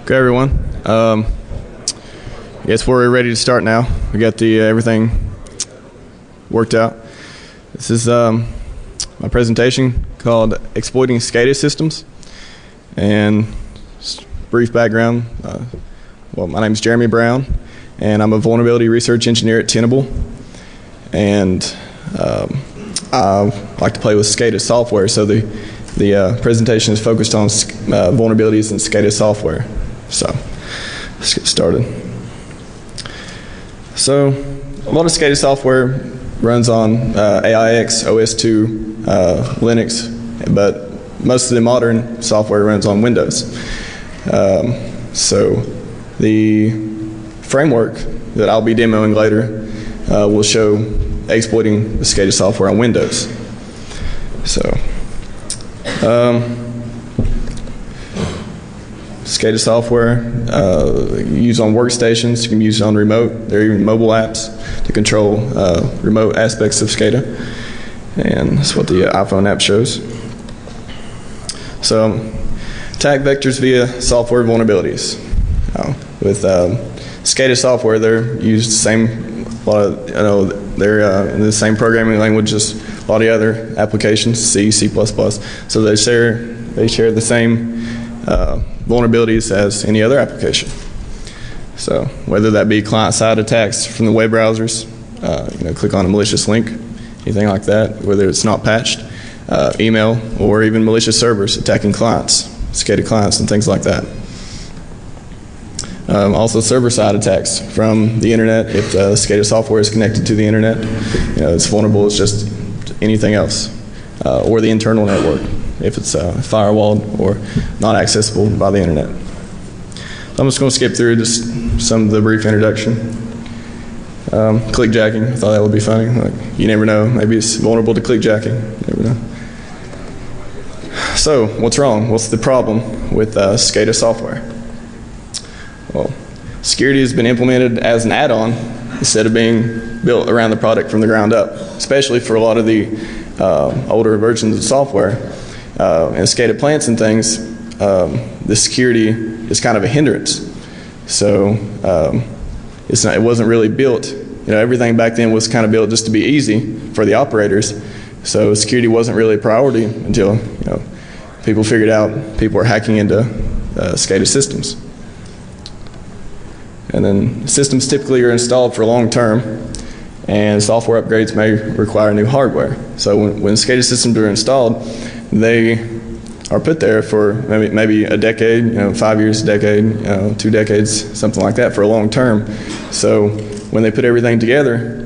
Okay, everyone. Yes, we're ready to start now. We got the everything worked out. This is my presentation called Exploiting SCADA Systems. And just brief background. Well, my name is Jeremy Brown, and I'm a vulnerability research engineer at Tenable. And I like to play with SCADA software, so the presentation is focused on vulnerabilities in SCADA software. So let's get started. So a lot of SCADA software runs on AIX, OS2, Linux, but most of the modern software runs on Windows. So the framework that I'll be demoing later will show exploiting the SCADA software on Windows. So SCADA software used on workstations, you can use it on remote. There are even mobile apps to control remote aspects of SCADA, and that's what the iPhone app shows. So attack vectors via software vulnerabilities. With SCADA software, they're used the same. They're in the same programming language as a lot of the other applications, C, C++. So they share the same vulnerabilities as any other application. So whether that be client-side attacks from the web browsers, click on a malicious link, anything like that, whether it's not patched, email, or even malicious servers attacking clients, SCADA clients, and things like that. Also server-side attacks from the internet. If the SCADA software is connected to the internet, it's vulnerable as just anything else, or the internal network if it's firewalled or not accessible by the internet. So I'm just going to skip through just some of the brief introduction. Clickjacking, I thought that would be funny. You never know, maybe it's vulnerable to clickjacking. You never know. So what's wrong? What's the problem with SCADA software? Well, security has been implemented as an add-on instead of being built around the product from the ground up, especially for a lot of the older versions of software. In SCADA plants and things, the security is kind of a hindrance. So it wasn't really built. Everything back then was kind of built just to be easy for the operators. So security wasn't really a priority until people figured out people were hacking into SCADA systems. And then systems typically are installed for long term, and software upgrades may require new hardware. So when SCADA systems are installed, they are put there for maybe a decade, 5 years, a decade, 2 decades, something like that, for a long term. So when they put everything together,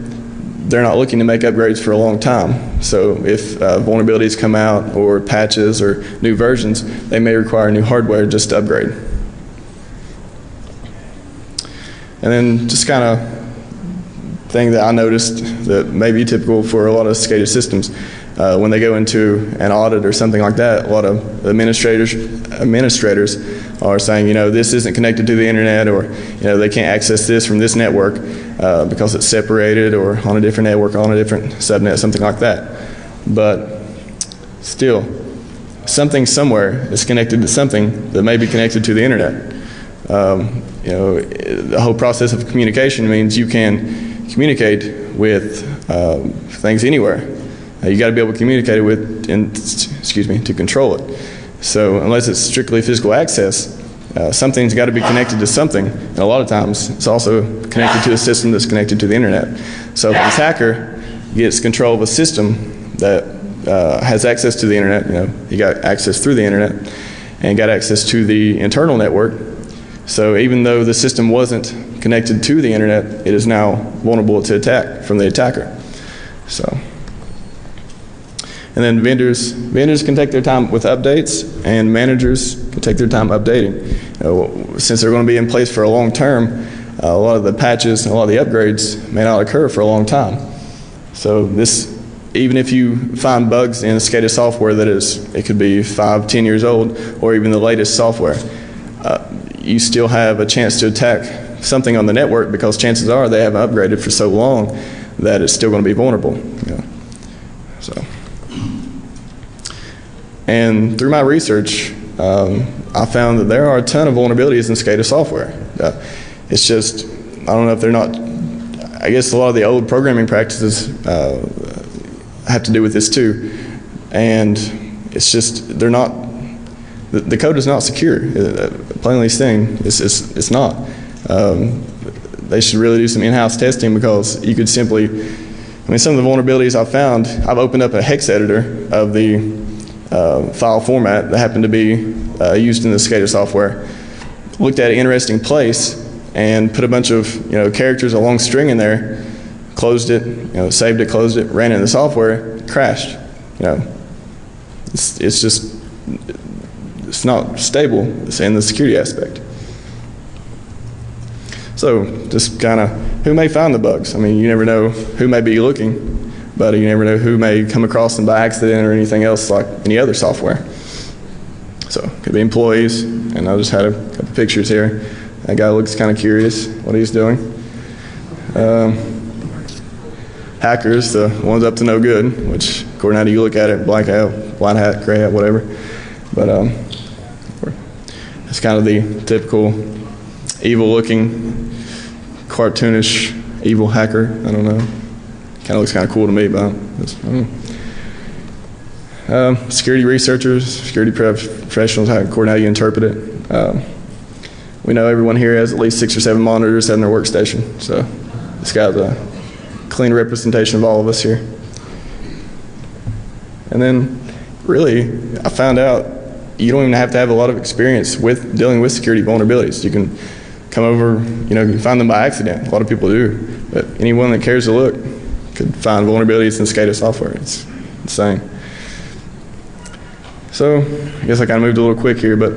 they're not looking to make upgrades for a long time. So if vulnerabilities come out, or patches, or new versions, they may require new hardware just to upgrade. And then just kind of thing that I noticed that may be typical for a lot of SCADA systems, when they go into an audit or something like that, a lot of administrators are saying, this isn't connected to the internet, or they can't access this from this network because it's separated, or on a different network, on a different subnet, something like that. But still, something somewhere is connected to something that may be connected to the internet. The whole process of communication means you can communicate with things anywhere. You got to be able to communicate it with, to control it. So unless it's strictly physical access, something's got to be connected to something, and a lot of times it's also connected to a system that's connected to the internet. So if this hacker gets control of a system that has access to the internet, he got access through the internet and got access to the internal network. So even though the system wasn't connected to the internet, it is now vulnerable to attack from the attacker. So. And then vendors can take their time with updates, and managers can take their time updating. Since they're going to be in place for a long term, a lot of the patches and a lot of the upgrades may not occur for a long time. So even if you find bugs in SCADA software it could be 5, 10 years old, or even the latest software, you still have a chance to attack something on the network, because chances are they haven't upgraded for so long that it's still going to be vulnerable. So. And through my research, I found that there are a ton of vulnerabilities in SCADA software. It's just, I don't know if they're not, I guess a lot of the old programming practices have to do with this too. And it's just, they're not, the code is not secure. Plainly saying, it's not. They should really do some in-house testing, because you could simply, I mean, some of the vulnerabilities I've found, I've opened up a hex editor of the file format that happened to be used in the SCADA software, looked at an interesting place, and put a bunch of characters, a long string in there, closed it, saved it, closed it, ran it in the software, crashed. It's just, it's not stable in the security aspect. So just kind of, who may find the bugs? I mean, you never know who may be looking, but you never know who may come across them by accident or anything else like any other software. So it could be employees, and I just had a couple pictures here. That guy looks kind of curious what he's doing. Hackers, the ones up to no good, which according to how you look at it, black hat, white hat, gray hat, whatever. But it's kind of the typical evil-looking, cartoonish, evil hacker. I don't know. Kind of looks kind of cool to me, but I don't know. Security researchers, security professionals, according to how you interpret it. We know everyone here has at least 6 or 7 monitors in their workstation, so this guy's a clean representation of all of us here. And then, really, I found out you don't even have to have a lot of experience with dealing with security vulnerabilities. You can come over, you can find them by accident. A lot of people do, but anyone that cares to look could find vulnerabilities in SCADA software. It's insane. So, I guess I kind of moved a little quick here, but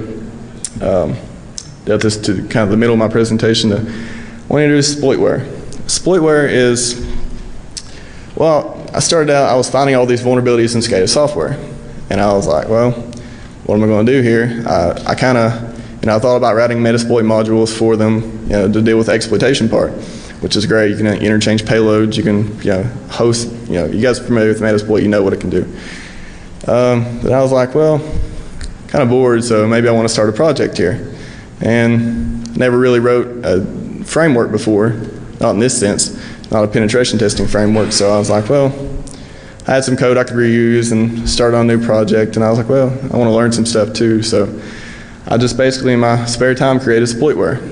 dealt this to kind of the middle of my presentation. I want to introduce exploitware. Exploitware is, well, I started out, I was finding all these vulnerabilities in SCADA software, and I was like, well, what am I going to do here? I kind of, I thought about writing Metasploit modules for them, to deal with the exploitation part, which is great. You can interchange payloads, you can, host, you guys are familiar with Metasploit, you know what it can do. But I was like, well, kind of bored, so maybe I want to start a project here. And never really wrote a framework before, not in this sense, not a penetration testing framework. So I was like, well, I had some code I could reuse and start on a new project. And I was like, well, I want to learn some stuff too. So I just basically in my spare time created exploitware.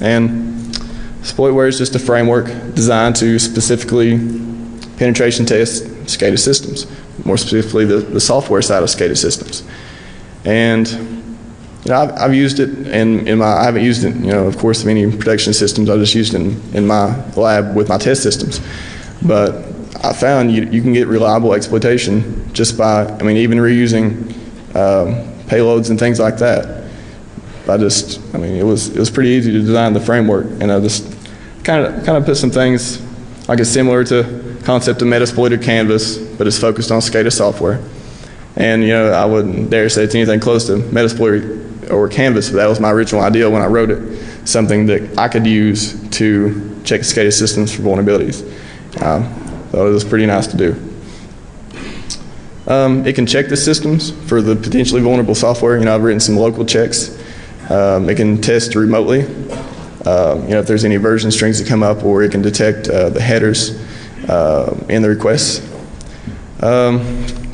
And exploitware is just a framework designed to specifically penetration test SCADA systems, more specifically the software side of SCADA systems. And I've used it I haven't used it, of course, in any protection systems. I just used it in my lab with my test systems. But I found you can get reliable exploitation just by, even reusing payloads and things like that. It was pretty easy to design the framework, and I just kind of put some things, I guess, similar to concept of Metasploited Canvas, but it's focused on SCADA software. And I wouldn't dare say it's anything close to Metasploit or Canvas, but that was my original idea when I wrote it, something that I could use to check SCADA systems for vulnerabilities. So it was pretty nice to do. It can check the systems for the potentially vulnerable software. I've written some local checks. It can test remotely, if there's any version strings that come up, or it can detect the headers in the requests.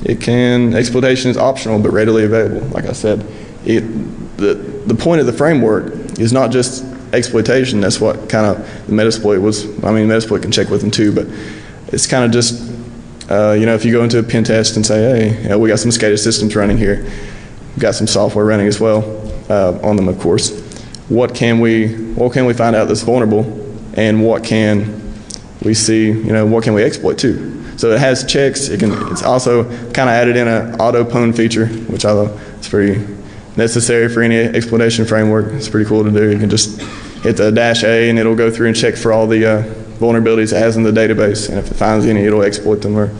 Exploitation is optional but readily available. Like I said, the point of the framework is not just exploitation. That's what kind of the Metasploit was. Metasploit can check with them too, but it's kind of just, if you go into a pen test and say, hey, we got some SCADA systems running here, we've got some software running as well on them, of course. What can we find out that's vulnerable, and what can we see, what can we exploit too? So it has checks. It's also kind of added in an auto-pwn feature, which I thought is pretty necessary for any exploitation framework. It's pretty cool to do. You can just hit the -A and it'll go through and check for all the vulnerabilities it has in the database, and if it finds any, it'll exploit them.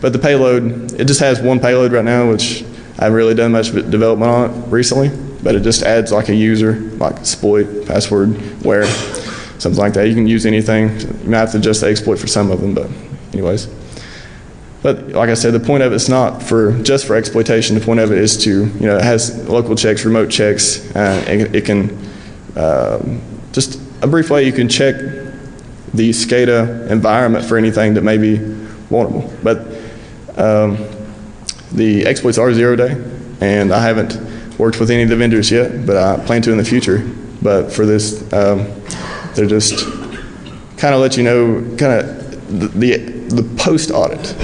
But the payload, it just has one payload right now, which I haven't really done much development on it recently, but it just adds like a user, like exploit, password, where, something like that. You can use anything. You might have to adjust the exploit for some of them, but anyways. But like I said, the point of it's not just for exploitation. The point of it is to, it has local checks, remote checks. It can, just a brief way you can check the SCADA environment for anything that may be vulnerable. But the exploits are 0-day, and I haven't worked with any of the vendors yet, but I plan to in the future. But for this, they're just kind of let you know, kind of the post-audit.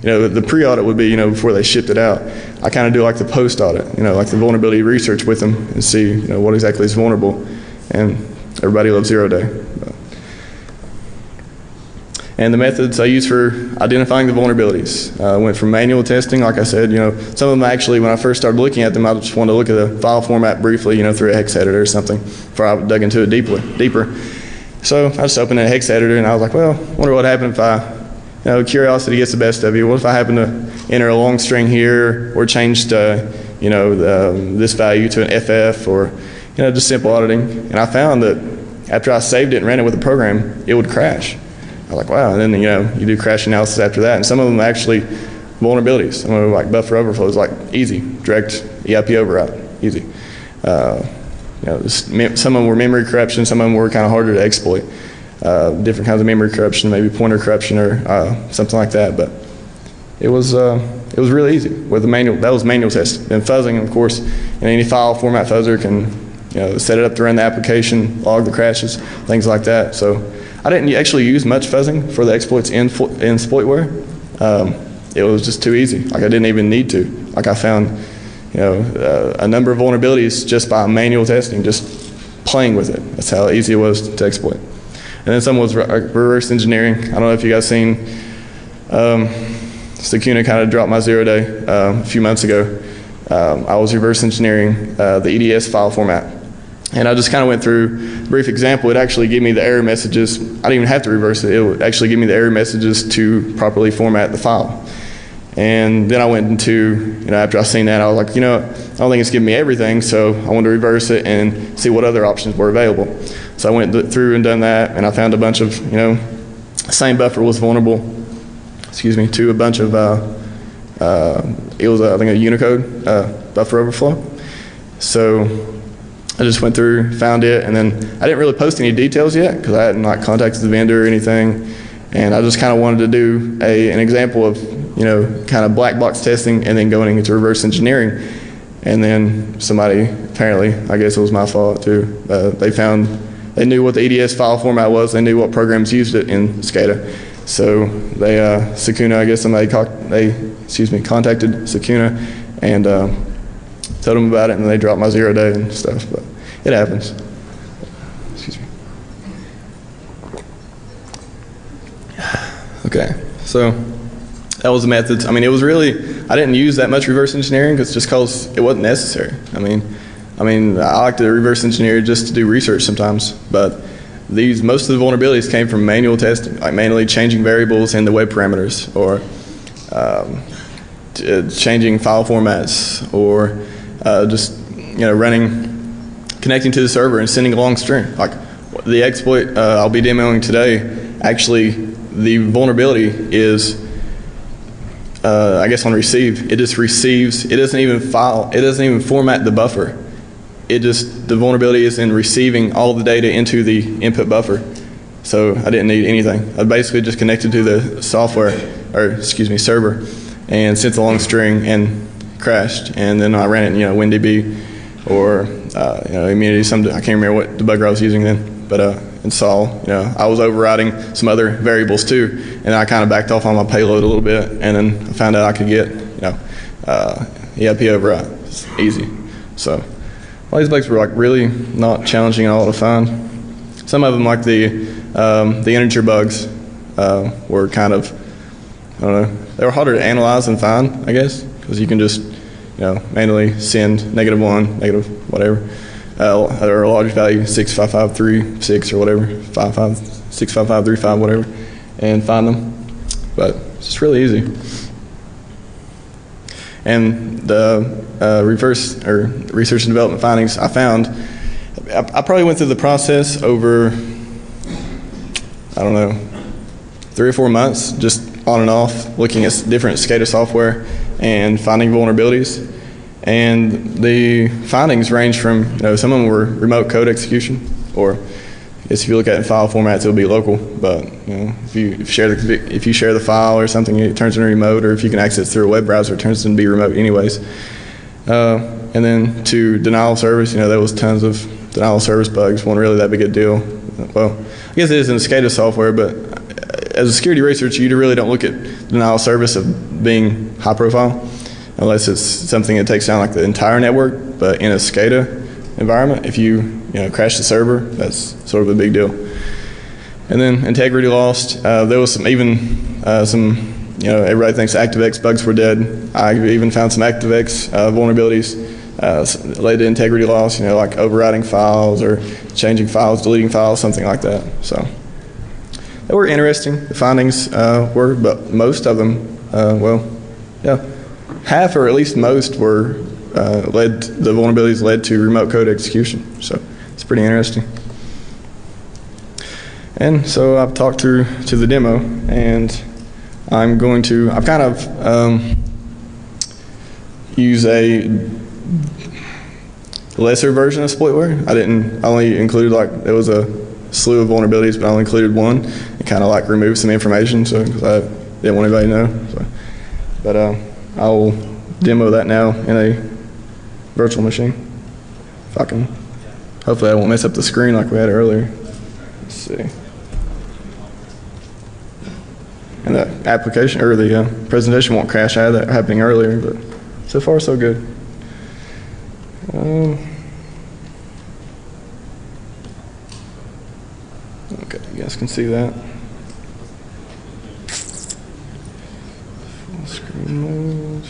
The pre-audit would be, before they shipped it out. I kind of do like the post-audit, like the vulnerability research with them and see, what exactly is vulnerable. And everybody loves 0-day. And the methods I use for identifying the vulnerabilities. I went from manual testing, like I said, some of them actually, when I first started looking at them, I just wanted to look at the file format briefly, through a hex editor or something, before I dug into it deeper. So I just opened a hex editor and I was like, well, I wonder what happened if I, curiosity gets the best of you. What if I happen to enter a long string here, or changed, this value to an FF, or, just simple auditing. And I found that after I saved it and ran it with the program, it would crash. I was like, wow. And then, you do crash analysis after that. And some of them are actually vulnerabilities. Some of them, like buffer overflows, like easy, direct EIP override, easy. Some of them were memory corruption. Some of them were kind of harder to exploit. Different kinds of memory corruption, maybe pointer corruption or something like that. But it was really easy with the manual. That was manual testing. And fuzzing, of course, and any file format fuzzer can set it up to run the application, log the crashes, things like that. So I didn't actually use much fuzzing for the exploits in exploitware. It was just too easy. Like I didn't even need to. Like I found a number of vulnerabilities just by manual testing, just playing with it. That's how easy it was to exploit. And then some was reverse engineering. I don't know if you guys seen, SCADA kind of dropped my 0-day a few months ago. I was reverse engineering the EDS file format. And I just kind of went through a brief example. It actually gave me the error messages. I didn't even have to reverse it. It would actually give me the error messages to properly format the file. And then I went into, after I seen that, I was like, I don't think it's giving me everything, so I wanted to reverse it and see what other options were available. So I went through and done that, and I found a bunch of, same buffer was vulnerable, to a bunch of, it was, I think, a Unicode buffer overflow. So I just went through, found it, and then I didn't really post any details yet because I hadn't contacted the vendor or anything. And I just kind of wanted to do an example of, kind of black box testing and then going into reverse engineering. And then somebody, apparently, I guess it was my fault too, they knew what the EDS file format was, they knew what programs used it in SCADA. So they, SCADA, I guess somebody contacted SCADA and told them about it, and they dropped my 0-day and stuff, but it happens. Excuse me. Okay, so that was the methods. It was really, I didn't use that much reverse engineering just because it wasn't necessary. I like to reverse engineer just to do research sometimes, but most of the vulnerabilities came from manual testing, like manually changing variables in the web parameters, or changing file formats, or just connecting to the server and sending a long string. Like the exploit I'll be demoing today, actually the vulnerability is I guess on receive. It just receives, it doesn't even format the buffer. The vulnerability is in receiving all the data into the input buffer. So I didn't need anything. I basically just connected to the server and sent the long string and crashed. And then I ran it in, WinDB or, Immunity, I can't remember what debugger I was using then, but install, I was overriding some other variables too, and I kind of backed off on my payload a little bit, and then I found out I could get, EIP override. It's easy. So all these bugs were really not challenging at all to find. Some of them, like the integer bugs, were kind of, I don't know, they were harder to analyze and find, I guess, because you can just, manually send -1, negative whatever, or a large value 65536 or whatever, 65535 whatever, and find them. But it's just really easy. And the research and development findings I found, I probably went through the process over, I don't know, 3 or 4 months, just on and off, looking at different SCADA software and finding vulnerabilities. And the findings range from, some of them were remote code execution, or I guess if you look at it in file formats, it'll be local. But if you share the file or something, it turns into remote. Or if you can access it through a web browser, it turns into be remote anyways. And then to denial of service, there was tons of denial of service bugs. Wasn't really that big a deal. Well, I guess it is in SCADA software, but as a security researcher, you really don't look at denial of service of being high profile, unless it's something that takes down like the entire network. But in a SCADA environment, if you crash the server, that's sort of a big deal. And then integrity lost. There was some everybody thinks ActiveX bugs were dead. I even found some ActiveX vulnerabilities led to integrity loss, like overwriting files or changing files, deleting files, something like that. So they were interesting, the findings were, but most of them, half or at least most were the vulnerabilities led to remote code execution. So it's pretty interesting. And so I've talked through to the demo, and I've kind of use a lesser version of exploitware. I only included there was a slew of vulnerabilities, but I only included one and kind of removed some information, so because I didn't want anybody to know. So, but I'll demo that now in a virtual machine. If I can. Hopefully I won't mess up the screen like we had earlier. Let's see. And the application, or the presentation won't crash. I had that happening earlier, but so far so good. Okay, you guys can see that. Full screen mode.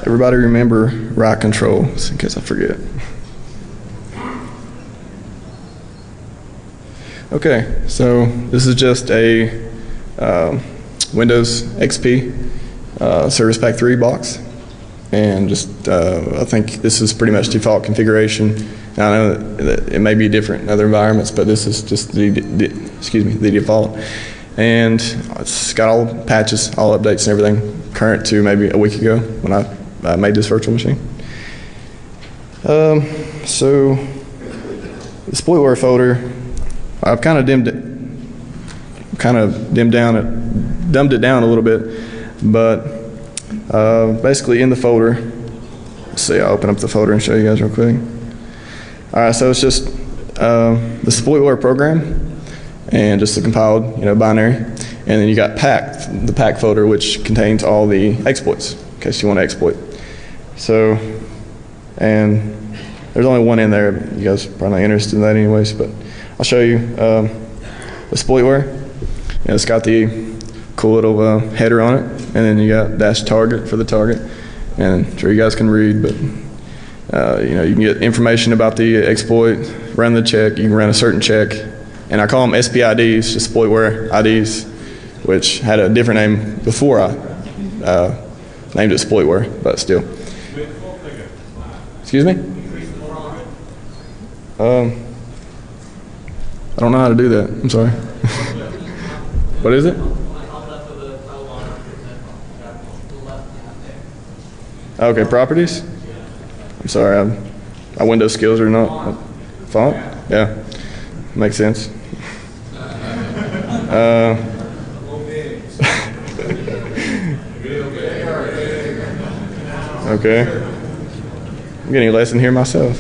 Everybody remember right control, just in case I forget. Okay, so this is just a Windows XP Service Pack 3 box, and just I think this is pretty much default configuration. And I know that it may be different in other environments, but this is just the default. And it's got all patches, all updates and everything current to maybe a week ago when I made this virtual machine. So the exploitware folder, I've kind of dumbed it down a little bit, but basically in the folder, let's see, I'll open up the folder and show you guys real quick. All right, so it's just the exploitware program and just the compiled, binary, and then you got the pack folder, which contains all the exploits in case you want to exploit. So, and there's only one in there. You guys are probably not interested in that anyways, but I'll show you exploitware. It's got the cool little header on it, and then you got -target for the target. And I'm sure you guys can read, but you can get information about the exploit, run the check. You can run a certain check, and I call them SPIDs, just exploitware IDs, which had a different name before I named it exploitware, but still. Excuse me? I don't know how to do that. I'm sorry. What is it? Okay, properties? I'm sorry, my Windows skills are not font? Yeah, makes sense. Okay. I'm getting a lesson here myself.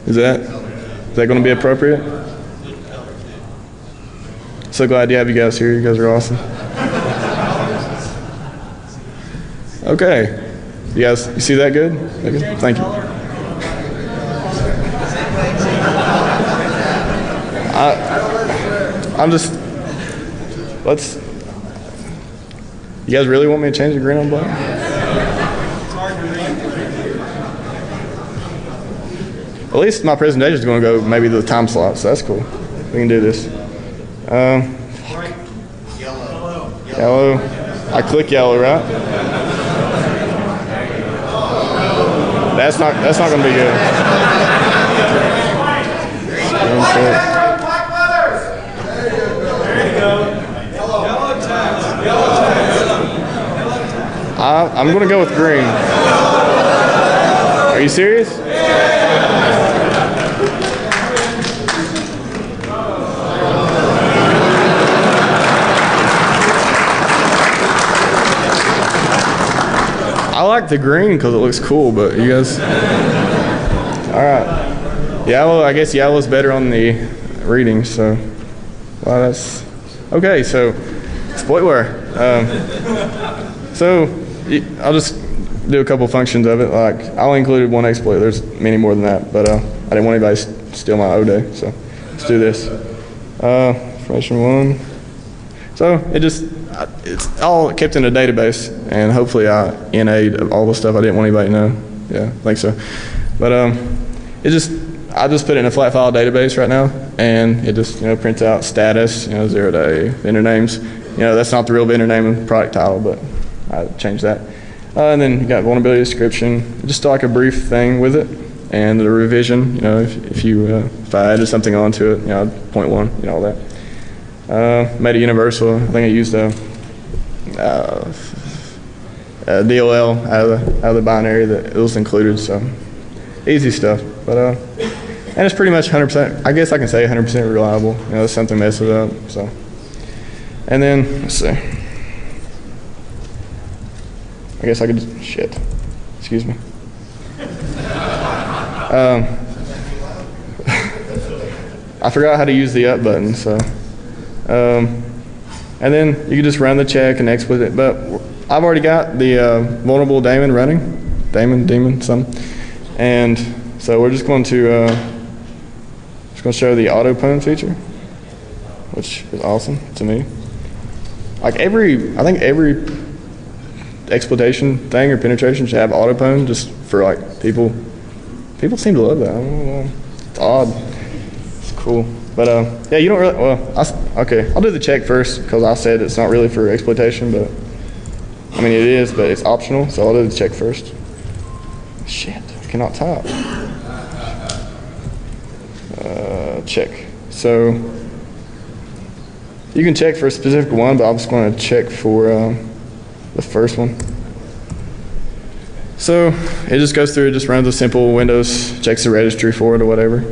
Is that going to be appropriate? So glad to have you guys here. You guys are awesome. Okay. You see that good? Thank you. You guys really want me to change the green on black? At least my presentation is going to go maybe the time slot, so that's cool. We can do this. Yellow. I click yellow, right? That's not going to be good. I'm going to go with green. Are you serious? I like the green because it looks cool, but you guys? All right. Yellow, I guess yellow's better on the reading, so. Well, that's, okay, so exploitware. So I'll just do a couple functions of it. Like, I only included one exploit. There's many more than that, but I didn't want anybody to steal my O-Day, so let's do this. Information 1. So it's all kept in a database, and hopefully I NA'd all the stuff I didn't want anybody to know. Yeah, I think so. But I just put it in a flat file database right now, and it just prints out status, 0 day, vendor names. That's not the real vendor name and product title, but I changed that. And then you got vulnerability description, just like a brief thing with it, and the revision. If I added something onto it, 0.1, all that. Made it universal. I think I used a DLL out of the binary that it was included. So easy stuff, but and it's pretty much 100%. I guess I can say 100% reliable. If something messes up. So, and then let's see. I guess I could shit. Excuse me. I forgot how to use the up button, so. And then you can just run the check and exploit it. But I've already got the vulnerable daemon running, daemon, something. And so we're just going to show the auto pwn feature, which is awesome to me. Like I think every exploitation thing or penetration should have auto pwn, just for like people seem to love that. I don't know. It's odd. It's cool. But yeah, you don't really, okay, I'll do the check first because I said it's not really for exploitation, but I mean it is, but it's optional, so I'll do the check first. Shit, I cannot type. Check. So you can check for a specific one, but I'm just going to check for the first one. So it just goes through, it just runs a simple Windows, checks the registry for it or whatever.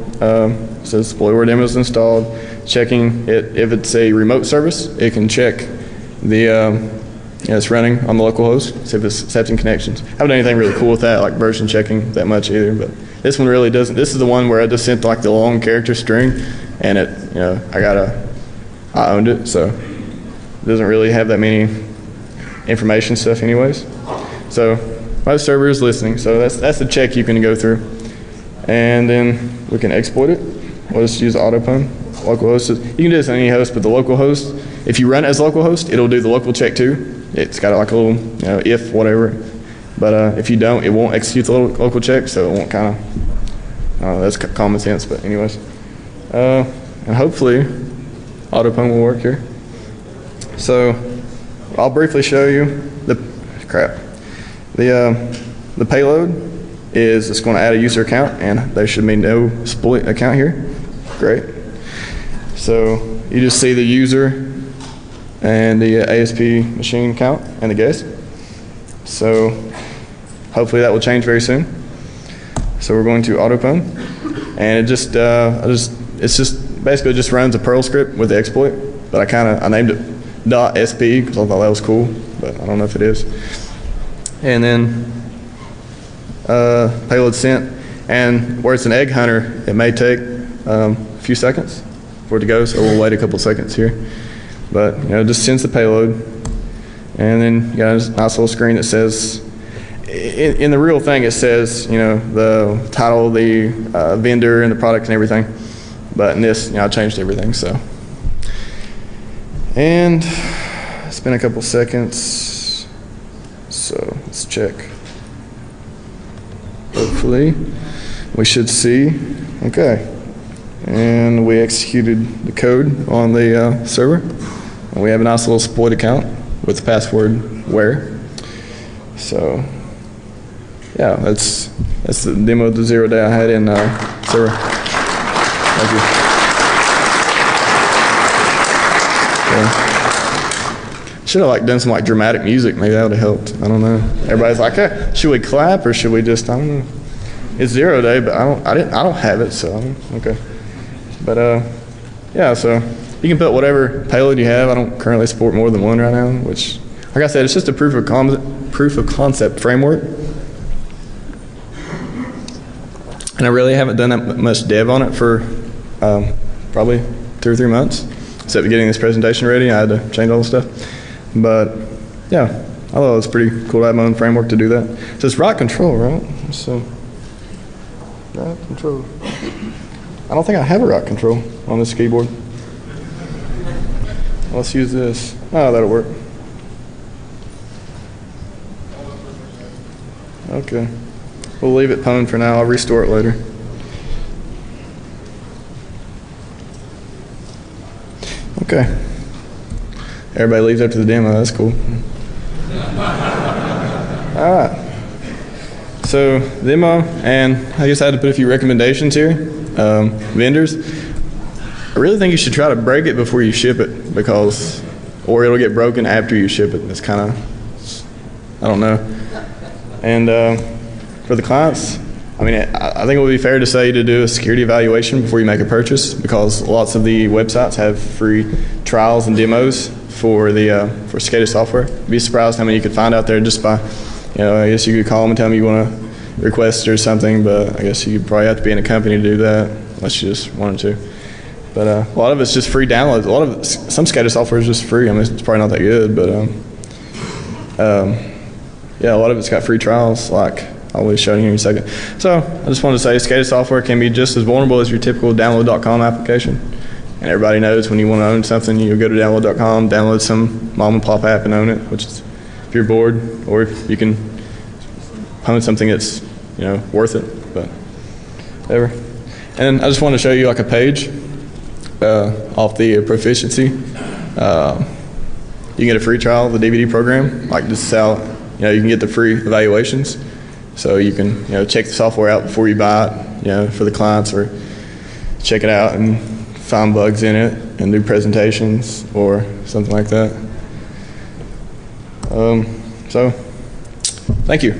Says exploitware demo is installed, checking it. If it's a remote service, it can check the it's running on the local host, see if it's accepting connections. I haven't done anything really cool with that, like version checking that much either, but this one really doesn't. This is the one where I just sent like the long character string, and it, I owned it, so it doesn't really have that many information stuff anyways. So my server is listening, so that's the check you can go through. And then we can exploit it. We'll just use autopwn. Local host. You can do this on any host, but the local host, if you run it as local host, it'll do the local check too. It's got like a little, if whatever. But if you don't, it won't execute the local check, so it won't kind of, that's common sense, but anyways. And hopefully, autopwn will work here. So I'll briefly show you the payload is it's going to add a user account, and there should be no exploit account here. Great. So you just see the user and the ASP machine count and the guest. So hopefully that will change very soon. So we're going to autopwn, and it it's just basically just runs a Perl script with the exploit, but I named it .sp because I thought that was cool, but I don't know if it is. And then payload sent, and where it's an egg hunter, it may take a few seconds for it to go, so we'll wait a couple seconds here. But it just sends the payload, and then you got a nice little screen that says, in the real thing it says the title, the vendor, and the product and everything. But in this, I changed everything. So, and it's been a couple seconds, so let's check. Hopefully, we should see. Okay, and we executed the code on the server. And we have a nice little exploit account with the password where. So, yeah, that's the demo of the 0 day I had in server. Thank you. should have like done some like dramatic music. Maybe that would have helped. I don't know. Everybody's like, hey, should we clap or should we just? I don't know. It's 0 day, but I don't have it, so okay. But yeah, so you can put whatever payload you have. I don't currently support more than one right now, which, like I said, it's just a proof of concept framework. And I really haven't done that much dev on it for probably 2 or 3 months, except for getting this presentation ready. I had to change all the stuff. But yeah, I thought it was pretty cool to have my own framework to do that. So it's right control, right? So right control. I don't think I have a right control on this keyboard. Let's use this. Oh, that'll work. Okay. We'll leave it pwned for now. I'll restore it later. Okay. Everybody leaves after the demo. That's cool. All right. So demo, and I just had to put a few recommendations here. Vendors. I really think you should try to break it before you ship it, because, or it'll get broken after you ship it. It's kind of, I don't know. And for the clients, I mean, I think it would be fair to say to do a security evaluation before you make a purchase, because lots of the websites have free trials and demos for the for SCADA software. You'd be surprised how many you could find out there just by, I guess you could call them and tell them you want to request or something, but I guess you probably have to be in a company to do that unless you just wanted to. But a lot of it's just free downloads. Some SCADA software is just free. I mean, it's probably not that good, but yeah, a lot of it's got free trials, like I'll be showing you in a second. So I just wanted to say SCADA software can be just as vulnerable as your typical download.com application. And everybody knows when you want to own something, you'll go to download.com, download some mom and pop app and own it, which is if you're bored, or if you can own something that's worth it, but whatever. And I just want to show you like a page off the proficiency. You can get a free trial of the DVD program, like this is how you can get the free evaluations. So you can check the software out before you buy it, for the clients, or check it out and find bugs in it and do presentations or something like that. So thank you.